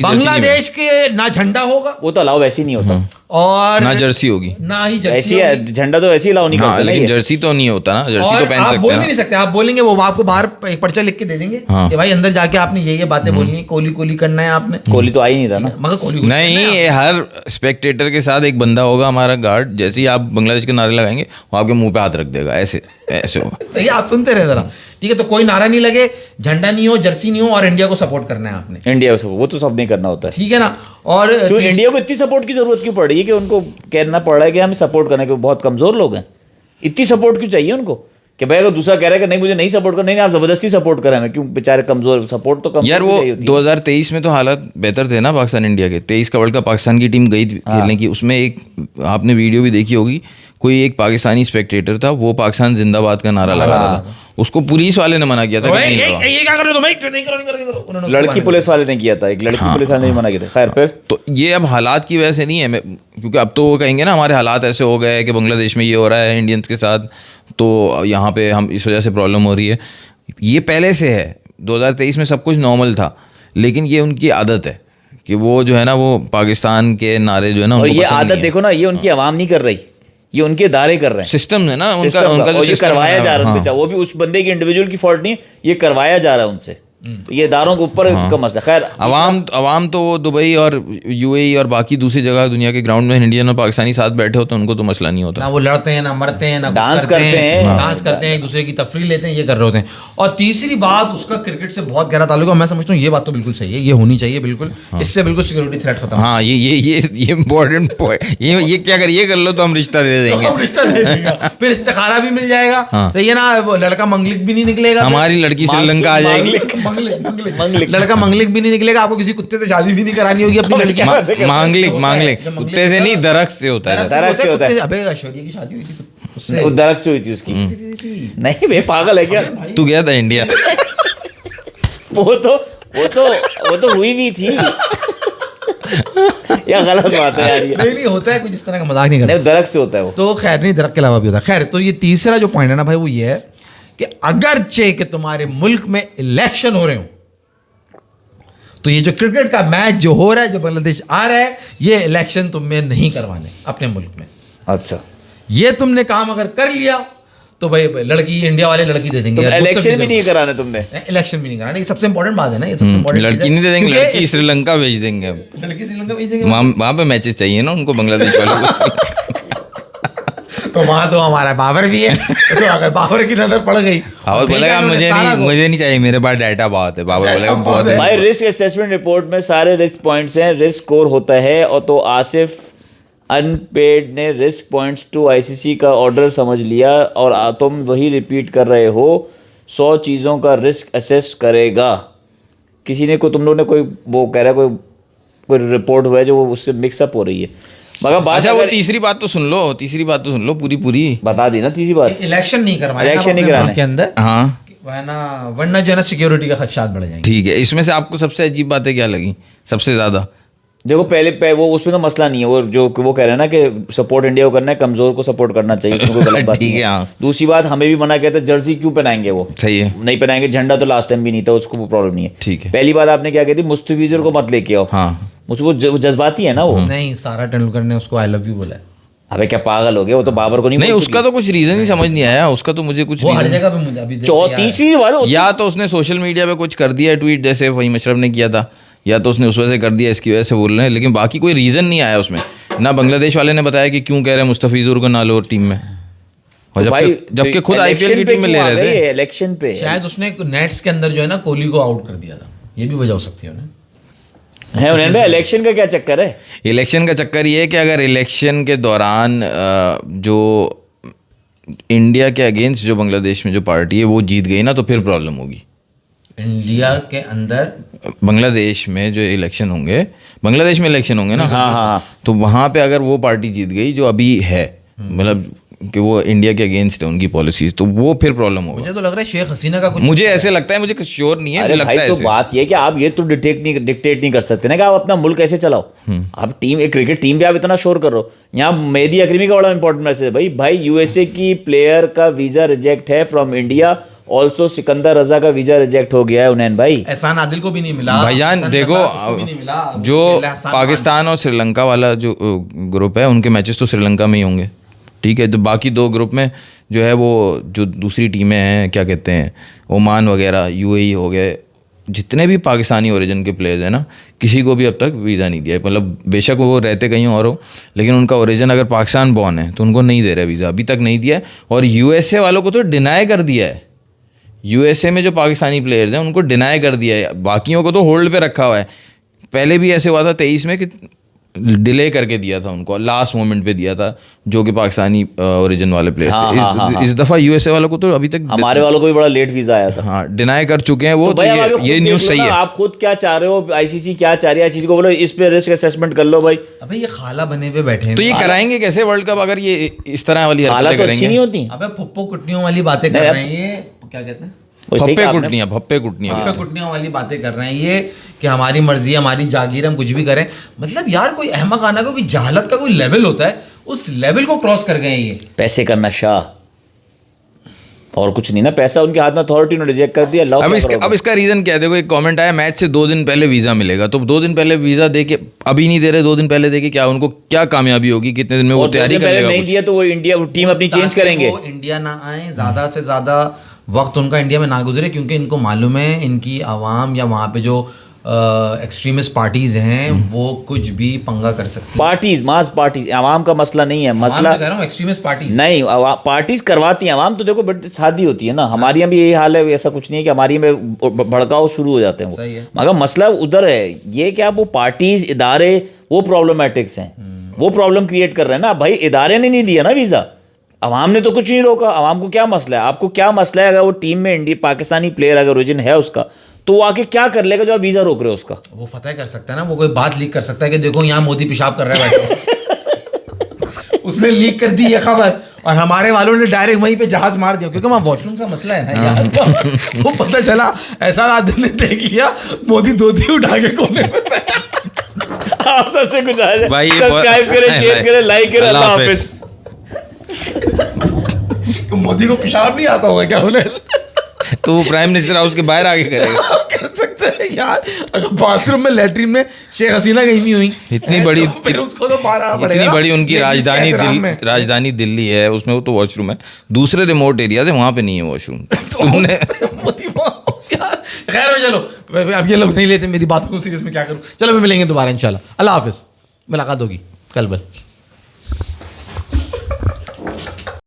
बांग्लादेश के ना झंडा होगा, वो तो अलाउ वैसे ही नहीं होता, और ना जर्सी होगी, ना ही जर्सी ऐसी है, झंडा तो वैसे ही अलाउ नहीं करते, लेकिन जर्सी तो नहीं होता ना, जर्सी तो पहन सकते हैं, बोल भी नहीं सकते, आप बोलेंगे वो आपको बाहर एक पर्चा लिख के दे देंगे कि भाई अंदर जाके आपने ये बातें बोलनी है, कोहली करना है आपने। कोहली तो आ ही नहीं रहा ना, मगर कोहली नहीं, हर स्पेक्टेटर के साथ एक बंदा होगा हमारा गार्ड, जैसे ही आप बांग्लादेश के नारे लगाएंगे वो आपके मुंह पे हाथ रख देगा, ऐसे होगा। ये आप सुनते रहे जरा, ठीक है? तो कोई नारा नहीं लगे, झंडा नहीं हो, जर्सी नहीं हो, और इंडिया को सपोर्ट करना है आपने, इंडिया को वो तो सब नहीं करना होता है, ठीक है ना। और तो इंडिया को इतनी सपोर्ट की जरूरत क्यों पड़ रही है कि उनको कहना पड़ रहा है कि हमें सपोर्ट करना, कि बहुत कमजोर लोग हैं, इतनी सपोर्ट क्यों चाहिए उनको? कि भाई अगर दूसरा कह रहा है कि नहीं मुझे नहीं सपोर्ट कर, नहीं आप जबरदस्ती सपोर्ट करें हमें, क्यों बेचारे कमजोर, सपोर्ट तो कम यार वो 2023 में तो हालात बेहतर थे ना पाकिस्तान इंडिया के। 23 का वर्ल्ड कप पाकिस्तान की टीम गई खेलने की, उसमें एक आपने वीडियो भी देखी होगी, कोई एक पाकिस्तानी स्पेक्टेटर था, वो पाकिस्तान जिंदाबाद का नारा लगा रहा था, उसको पुलिस वाले ने मना किया था कि नहीं लगाओ। ये क्या कर रहे हो तुम, नहीं करो उन्होंने उसको लड़की पुलिस वाले ने किया था, एक लड़की पुलिस वाले ने मना किया था। खैर फिर तो ये अब हालात की वजह से नहीं है, क्योंकि अब तो वो कहेंगे ना हमारे हालात ऐसे हो गए कि बांग्लादेश में ये हो रहा है इंडियंस के साथ, तो यहाँ पे हम इस वजह से प्रॉब्लम हो रही है। ये पहले से है, 2023 में सब कुछ नॉर्मल था, लेकिन ये उनकी आदत है कि वो जो है ना वो पाकिस्तान के नारे जो है ना, और उनको ये पसंद आदत नहीं है। देखो ना, ये उनकी आवाम नहीं कर रही, ये उनके इदारे कर रहे हैं, सिस्टम है ना उनका, सिस्टम उनका का। जो और ये सिस्टम करवाया है, जा रहा है उनके हाँ। साथ, वो भी उस बंदे की इंडिविजुअल की फॉल्ट नहीं है, ये करवाया जा रहा है उनसे, ये इदारों के ऊपर का मसला। खैर अवाम तो वो दुबई और यूएई और बाकी दूसरी जगह दुनिया के ग्राउंड में इंडियन और पाकिस्तानी साथ बैठे हो तो उनको तो मसला नहीं होता। ना वो लड़ते हैं, ना मरते हैं, ना कुछ डांस करते हैं। डांस करते हैं, एक दूसरे की तफरीह लेते हैं, ये कर रहे होते हैं। और तीसरी बात, उसका क्रिकेट से बहुत गहरा ताल्लुक है। मैं समझता हूँ ये बात तो बिल्कुल सही है, ये होनी चाहिए बिल्कुल, इससे बिल्कुल सिक्योरिटी थ्रेट खत्म। हाँ ये इम्पोर्टेंट पॉइंट, ये क्या कर, ये कर लो तो हम रिश्ता दे देंगे, हम रिश्ता दे देंगे, फिर इस्तिखारा भी मिल जाएगा। हाँ। सही है ना, वो लड़का मंगलिक भी नहीं निकलेगा, हमारी लड़की श्रीलंका आ जाएगी, लड़का मंगलिक भी नहीं निकलेगा, आपको किसी कुत्ते से शादी भी नहीं करानी होगी अपनी लड़की। मांगलिक कुत्ते से नहीं दरख्त से होता है। दरख्त से होता है। अबे ऐश्वर्या की शादी हुई थी उससे। वो दरख्त से हुई थी उसकी। नहीं बे पागल है क्या? तू गया था इंडिया? वो तो हुई भी थी। या गलत बात है यार ये। नहीं होता है, कुछ इस तरह का मजाक नहीं करता। नहीं दरख्त से होता है वो। तो खैर नहीं, दरख्त के अलावा भी होता है। खैर, तो ये तीसरा जो पॉइंट है ना भाई, वो ये है कि अगरचे कि तुम्हारे मुल्क में इलेक्शन हो रहे हो, तो ये जो क्रिकेट का मैच जो हो रहा है, जो बांग्लादेश आ रहा है, ये इलेक्शन तुम्हें नहीं करवाने अपने मुल्क में। अच्छा, ये तुमने काम अगर कर लिया तो भाई लड़की, इंडिया वाले लड़की दे देंगे। तो इलेक्शन भी नहीं कराने तुमने? इलेक्शन भी नहीं कराना, ये सबसे इंपॉर्टेंट बात है ना, ये सबसे इंपॉर्टेंट लड़की नहीं दे देंगे, लड़की श्रीलंका भेज देंगे। अब लड़की श्रीलंका भेज देंगे, वहाँ पे मैचेस चाहिए ना उनको, बांग्लादेश वालों को। तो वहां तो हमारा बाबर भी है। तो अगर बाबर की नजर पड़ गई, बाबर बोलेगा मुझे नहीं चाहिए, मेरे पास डाटा बहुत है। बाबर बोलेगा बहुत है। भाई रिस्क असेसमेंट रिपोर्ट में सारे रिस्क पॉइंट्स हैं, रिस्क स्कोर होता है। और तो आसिफ अनपेड ने रिस्क पॉइंट्स टू आईसीसी का ऑर्डर समझ लिया और तुम वही रिपीट कर रहे हो। 100 चीज़ों का रिस्क असेस करेगा। किसी ने तुम लोगों ने कोई वो कह रहा है कोई रिपोर्ट हुआ है जो वो उससे मिक्सअप हो रही है, मगर बात अच्छा वो तीसरी बात तो सुन लो पूरी बता दी ना। तीसरी बात इलेक्शन नहीं करवाना, इलेक्शन नहीं कराना के अंदर, हाँ वरना जो है ना सिक्योरिटी का खदशात बढ़ जाएंगे। ठीक है। इसमें से आपको सबसे अजीब बातें क्या लगी सबसे ज्यादा? देखो पहले वो उसमें तो मसला नहीं है, वो कह रहे हैं ना कि सपोर्ट इंडिया को करना है, कमजोर को सपोर्ट करना चाहिए, उसमें कोई गलत बात ठीक नहीं है, है। हाँ। दूसरी बात, हमें भी मना किया था, जर्सी क्यों पहनाएंगे वो? सही है, नहीं पहनाएंगे, झंडा तो लास्ट टाइम भी नहीं था, उसको वो प्रॉब्लम नहीं है। ठीक है। पहली बात आपने क्या कही थी, मुस्तफिजुर को मत लेके आओ। हाँ उसको जज्बाती है ना वो। नहीं, सारा तेंदुलकर ने उसको आई लव यू बोला है। अबे क्या पागल हो गया? वो तो बाबर को नहीं नहीं, बोल उसका तो कुछ रीजन ही समझ नहीं आया, उसका तो मुझे कुछ वो हर reason- जगह पे मुझे अभी तीसरी बार या तो उसने सोशल मीडिया पे कुछ कर दिया ट्वीट, जैसे वही अशरफ ने किया था, या तो उसने उस वजह से कर दिया, इसकी वजह से बोल रहे हैं, लेकिन बाकी कोई रीज़न नहीं आया उसमें। ना बांग्लादेश वाले ने बताया कि क्यों कह रहे हैं मुस्तफिजुर को ना लो टीम में, और जबकि खुद आईपीएल की टीम में ले रहे थे। इलेक्शन पे शायद उसने नेट्स के अंदर जो है ना कोहली को आउट कर दिया था, ये भी वजह हो सकती है उन्हें। है उन्हें भाई, इलेक्शन का क्या चक्कर है? इलेक्शन का चक्कर ये है कि अगर इलेक्शन के दौरान जो इंडिया के अगेंस्ट जो बांग्लादेश में जो पार्टी है वो जीत गई ना, तो फिर प्रॉब्लम होगी। इंडिया के अंदर बांग्लादेश में जो इलेक्शन होंगे, बांग्लादेश में इलेक्शन होंगे ना, हाँ। तो वहाँ पे अगर वो पार्टी जीत गई जो अभी है, मतलब कि वो इंडिया के अगेंस्ट है उनकी पॉलिसीज, तो वो फिर प्रॉब्लम होगा। मुझे तो लग रहा है शेख हसीना का कुछ, मुझे ऐसे लगता है, मुझे कुछ श्योर नहीं है, अरे मुझे भाई लगता है तो ऐसे। बात ये है कि आप ये तो डिक्टेट नहीं कर सकते ना कि आप अपना मुल्क कैसे चलाओ। आप टीम, एक क्रिकेट टीम भी आप इतना शोर कर रहे हो। यहाँ मेहदी अकरमी का बड़ा इंपॉर्टेंट मैसेज है भाई यूएसए की प्लेयर का वीजा रिजेक्ट है फ्रॉम इंडिया, ऑल्सो सिकंदर रजा का वीजा रिजेक्ट हो गया है उन्हें भाई। एहसान आदिल को भी नहीं मिला भाईजान हसन देखो, रजा उसको भी नहीं मिला, जो एहसान पाकिस्तान और श्रीलंका वाला जो ग्रुप है, उनके मैचेस तो श्रीलंका में ही होंगे, ठीक है। तो बाकी दो ग्रुप में जो है वो जो दूसरी टीमें हैं, क्या कहते हैं, ओमान वगैरह, यूएई हो गए, जितने भी पाकिस्तानी ओरिजिन के प्लेयर्स हैं ना, किसी को भी अब तक वीज़ा नहीं दिया है। मतलब बेशक वो रहते कहीं और हो, लेकिन उनका ओरिजिन अगर पाकिस्तान बॉर्न है तो उनको नहीं दे रहे वीज़ा, अभी तक नहीं दिया है। और यूएसए वालों को तो डिनाई कर दिया है। यूएसए में जो पाकिस्तानी प्लेयर्स हैं उनको डिनाई कर दिया है, बाकियों को तो होल्ड पे रखा हुआ है। पहले भी ऐसे हुआ था 23 में कि डिले करके दिया था उनको, लास्ट मोमेंट पे दिया था, जो कि पाकिस्तानी ओरिजिन वाले प्लेयर हाँ, थे। हाँ, इस दफ़ा यूएसए वालों को तो अभी तक हमारे वालों को भी बड़ा लेट वीजा आया था। हाँ डिनाई कर चुके हैं वो, तो भाई आप आगे ये खुद न्यूज़ देख लो सही ना, है। आप खुद क्या चाह रहे हो, आईसीसी क्या चाह रही है, आईसीसी को बोलो इस पे रिस्क असेसमेंट कर लो भाई। अबे ये खाला बने हुए बैठे हैं। तो ये कराएंगे कैसे वर्ल्ड कप अगर ये इस तरह वाली हालात हरकतें तो अच्छी नहीं करेंगे? होती। अबे फुप्पो कुटनियों वाली बातें कर रहे हैं ये, क्या कहते हैं, वही सही फप्पे कहा आपने। कुटनियाँ, फप्पे कुटनियाँ। फुप्पो कुटनियों वाली बातें कर रहे हैं ये, कि हमारी मर्जी हमारी जागीर हम कुछ भी करें। मतलब यार कोई अहमक आना का कोई जहालत का कोई लेवल होता है, उस लेवल को क्रॉस कर गए हैं ये। पैसे का नशा और कुछ नहीं ना, पैसा उनके हाथ में, अथॉरिटी ने रिजेक्ट कर दिया। अब इसका रीजन क्या है? देखो एक कमेंट आया, मैच से 2 दिन पहले वीजा मिलेगा, तो 2 दिन पहले वीजा दे के अभी नहीं दे रहे, 2 दिन पहले दे के क्या उनको क्या कामयाबी होगी? कितने दिन में वो तैयारी कर लेगा? नहीं दिया तो वो इंडिया टीम अपनी चेंज करेंगे। वो इंडिया ना आए, ज्यादा से ज्यादा वक्त उनका इंडिया में ना गुजरे, क्योंकि इनको मालूम है इनकी आवाम या वहाँ पे जो एक्सट्रीमिस्ट पार्टीज हैं वो कुछ भी पंगा कर सकती हैं। पार्टीज, मास पार्टीज, आवाम का मसला नहीं है, मसला कह रहा हूँ एक्सट्रीमिस्ट पार्टीज नहीं, पार्टीज करवाती हैं आवाम। तो देखो बट शादी होती है ना, हमारे यहाँ भी यही हाल है, ऐसा कुछ नहीं है कि हमारी में भड़काव शुरू हो जाते हैं सही है। वो, मगर मसला उधर है ये कि आप वो पार्टीज, इदारे, वो प्रॉब्लमेटिक्स हैं, वो प्रॉब्लम क्रिएट कर रहे हैं ना भाई। इदारे ने नहीं दिया ना वीज़ा, अवाम ने तो कुछ नहीं रोका। अवाम को क्या मसला है? आपको क्या मसला है? अगर वो टीम में इंडिया पाकिस्तानी प्लेयर अगर ओरिजिन है उसका, तो वो आके क्या कर लेगा जो आप वीज़ा रोक रहे हो उसका? वो फतह कर सकता है ना, वो कोई बात लीक कर सकता है कि देखो यहाँ मोदी पेशाब कर रहा है बैठे। उसने लीक कर दी ये खबर और हमारे वालों ने डायरेक्ट वहीं पे जहाज मार दिया, क्योंकि वहाँ वॉशरूम का मसला है ना यार। वो पता चला ऐसा आदमी ने देख लिया, मोदी धोती उठा के कोने में बैठा। आप सबसे कुछ आए भाई ये सब्सक्राइब करें, शेयर करें, लाइक करें। अल्लाह हाफिज। तो मोदी को पेशाब नहीं आता होगा क्या उन्हें? तो वो प्राइम मिनिस्टर हाउस के बाहर आके करेगा। कर सकते हैं यार, अगर बाथरूम में लैट्रिन में शेख हसीना कहीं नहीं हुई, इतनी बड़ी, तो फिर उसको तो बाहर आना पड़ेगा। इतनी बड़ी उनकी राजधानी दिल्ली है, उसमें वो तो वॉशरूम है। दूसरे रिमोट एरिया थे वहां पे नहीं है वॉशरूम। तुमने खैर चलो, अब ये लोग नहीं लेते मेरी बातों को सीरियस में, क्या करूं। चलो मैं मिलेंगे दोबारा इंशाल्लाह। अल्लाह हाफिज, मुलाकात होगी कल बल।